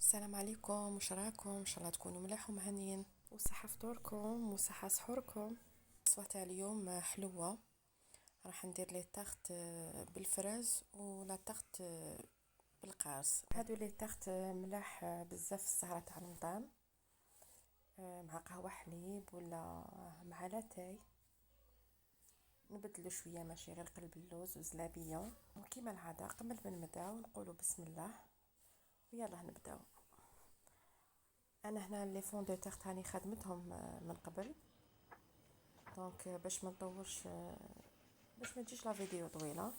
السلام عليكم، واش راكم؟ ان شاء الله تكونوا ملاح ومهنيين وصحه فطوركم وصحه سحوركم. الوصفه تاع اليوم حلوه. راح ندير لي تارت بالفراز ولا تارت بالقارص. هادو لي تارت ملاح بزاف السهره تاع رمضان، مع قهوه حليب ولا مع لاتاي. نبدلو شويه، ماشي غير قلب اللوز وزلابيه. وكيما العاده قبل ما نبداو نقولوا بسم الله ويلا نبداو. انا هنا لي فون دو تارت راني خدمتهم من قبل، دونك باش ما نطولش، باش ما تجيش لا فيديو طويله.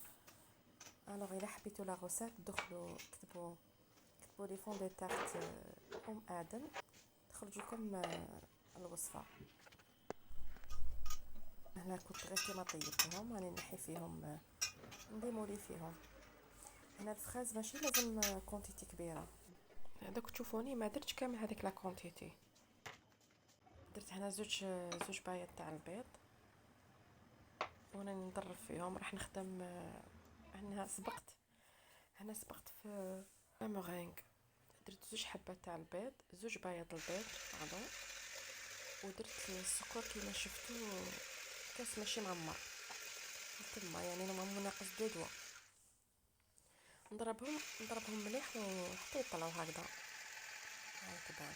انا غير حبيتو لا غوسيت دخلوا كتبوا لي فون دو تارت ادم تخرج لكم الوصفه. هنا كنت غير كيما طيبتهم راني نحي فيهم، نديمولي فيهم. هنا الفخاز ماشي لازم كونتيتي كبيره، دوك تشوفوني ما درتش كامل هذيك لا كونتيتي. درت هنا زوج بايات تاع البيض وانا نضرب فيهم. راح نخدم هنا سبقت في مورينغ. درت زوج حبات تاع البيض، زوج بياض البيض باردون، ودرت السكر كيما شفتوا كاس ماشي معمر تما، يعني نورمالمون ناقص دو دوا. نضربهم مليح وحتى يطلعوا هكذا هكذا.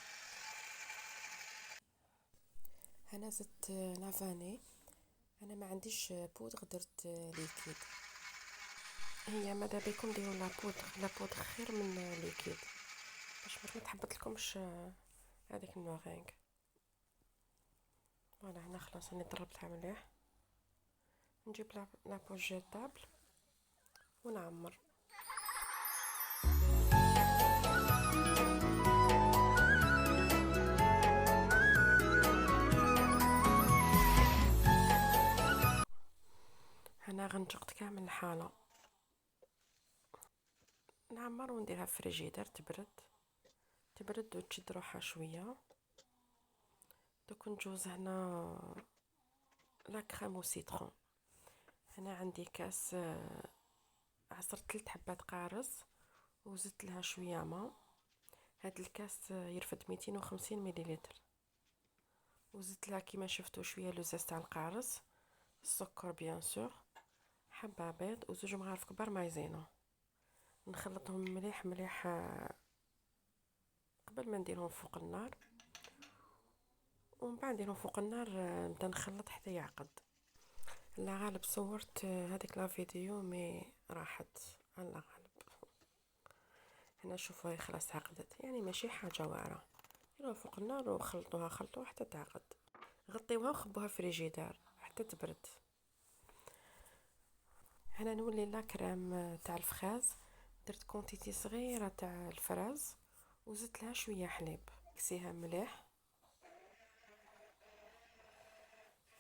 هنا زدت لافاني. انا ما عنديش بودغ، درت ليكيد. هي ماذا بكم ديروا لا بودغ خير من ليكيد باش ما تحبط لكمش هذيك المورينغ. فوالا هنا خلاص راني ضربتها مليح. نجيب لا بوش جيتابل ونعمر. هنا غنجقت كامل الحالة، نعمر ونديرها في فريجيدر تبرد وتشد روحها شويه. دوك نجوز هنا لا كريم وسيترون. هنا عندي كاس، عصرت 3 حبات قارص وزدت لها شويه ماء. هاد الكاس يرفد 250 مليلتر، وزدت لها كيما شفتوا شويه لوزاز تاع القارص، السكر بيان سور، حبه بيض وزوج مغارف كبار مايزينا. نخلطهم مليح مليح قبل ما نديرهم فوق النار، ومن بعد نديرهم فوق النار نبدا نخلط حتى يعقد. لا غالب صورت هذيك لا فيديو مي راحت على غالب. هنا شوفوا هي خلاص عقدت، يعني ماشي حاجه واعره. ديروها فوق النار خلطوها حتى تعقد. غطيوها وخبوها في فريجيدار حتى تبرد. هنا نولي لا كريم تاع الفخاز. درت كونتيتي صغيره تاع الفراز وزدت لها شويه حليب، كسيها مليح.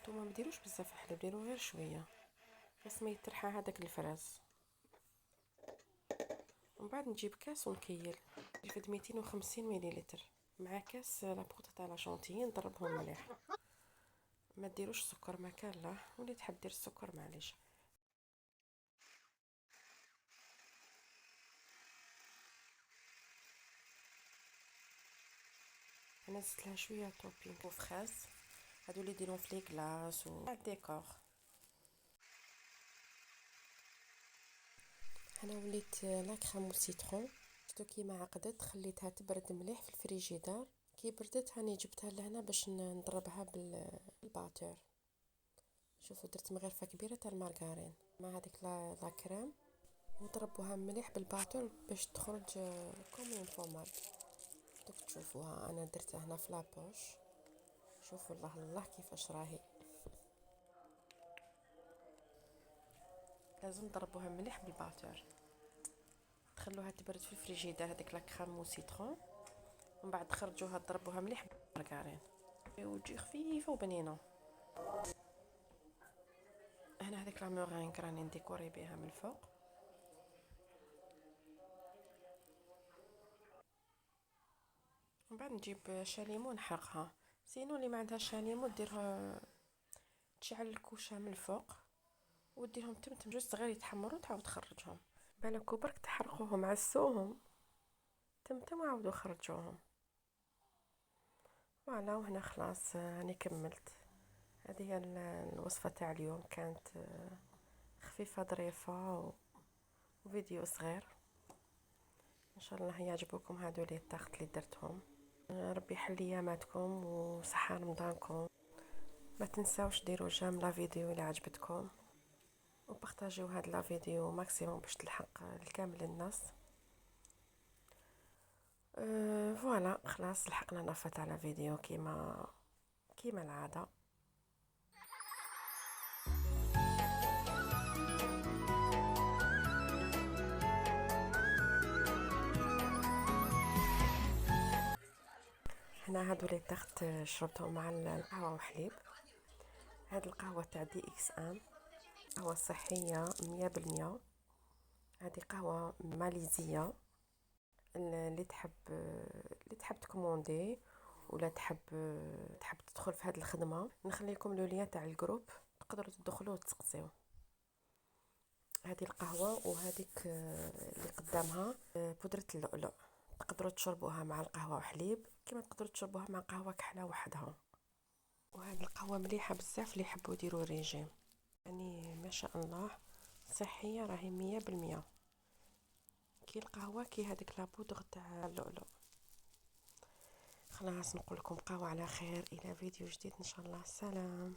نتوما ما ديروش بزاف الحليب، ديروا غير شويه بس ما يترحى هذاك الفراز. ومن بعد نجيب كاس ونكيل يرفد 250 مليلتر مع كاس لابوطه تاع لا شونتيي، نضربهم مليح. ما ديروش سكر ما كان لا، واللي تحب دير السكر معليش. انا زدت لها شويه توبينغ وفخاز، هادو اللي يديرون في لي كلاص والديكور. هنا وليت لا كريم وسيترون شتو كيما عقدت، خليتها تبرد مليح في الفريجيدار. كي بردت هاني جبتها لهنا باش نضربها بالباتور. شوفوا درت مغرفه كبيره تاع المارغرين مع هذيك لا كريم، وضربوها مليح بالباتور باش تخرج كوم فورمال. دوك تشوفوها انا درتها هنا في لابوش. شوفوا الله الله كيفاش راهي. لازم نضربوها مليح بالباتور، تخلوها تبرد في الفريجيدار هذيك لا كريم وسيترون، ومن بعد تخرجوها تضربوها مليح بالمارغرين وتجي خفيفه وبنينه. هنا هذيك لا مورينغ راني نديكوري بها من الفوق. من بعد نجيب شاليمو نحرقها، سينو اللي ما عندها شاليمو ديرها تشعل الكوشه من الفوق وديرهم جوج صغير يتحمروا تعاود تخرجهم. بالك برك تحرقوهم عسوهم. تمتم وعاودوا خرجوهم. فوالا، وهنا خلاص راني كملت. هذه هي الوصفة تاع اليوم، كانت خفيفة ظريفة وفيديو صغير. ان شاء الله يعجبوكم هادو لي الطاقت اللي درتهم. ربي يحل اياماتكم وصحة رمضانكم. ما تنساوش ديروا جيم لا فيديو الى عجبتكم، وبارطاجيو هاد لا فيديو ماكسيموم باش تلحق لكامل الناس. فوالا خلاص لحقنا نفت على فيديو كيما العادة. هنا هادو لي تخت شربتهم مع القهوة وحليب. هاد القهوة تاع دي اكس ان، قهوة صحية 100%. هذه قهوة ماليزية. اللي تحب تكوموندي ولا تحب تدخل في هذه الخدمة، نخليكم لو ليان تاع الجروب، تقدروا تدخلوا وتسقسيو. هذه القهوة وهذيك اللي قدامها بودرة اللؤلؤ، تقدروا تشربوها مع القهوة وحليب كما تقدروا تشربوها مع قهوة كحلة وحدها. وهذه القهوة مليحة بزاف اللي يحبوا يديروا ريجيم، يعني ما شاء الله صحية، راهي 100%. كي القهوة كي هذيك لابودغ تاع اللؤلؤ. خلاص نقول لكم قهوة على خير، الى فيديو جديد ان شاء الله. سلام.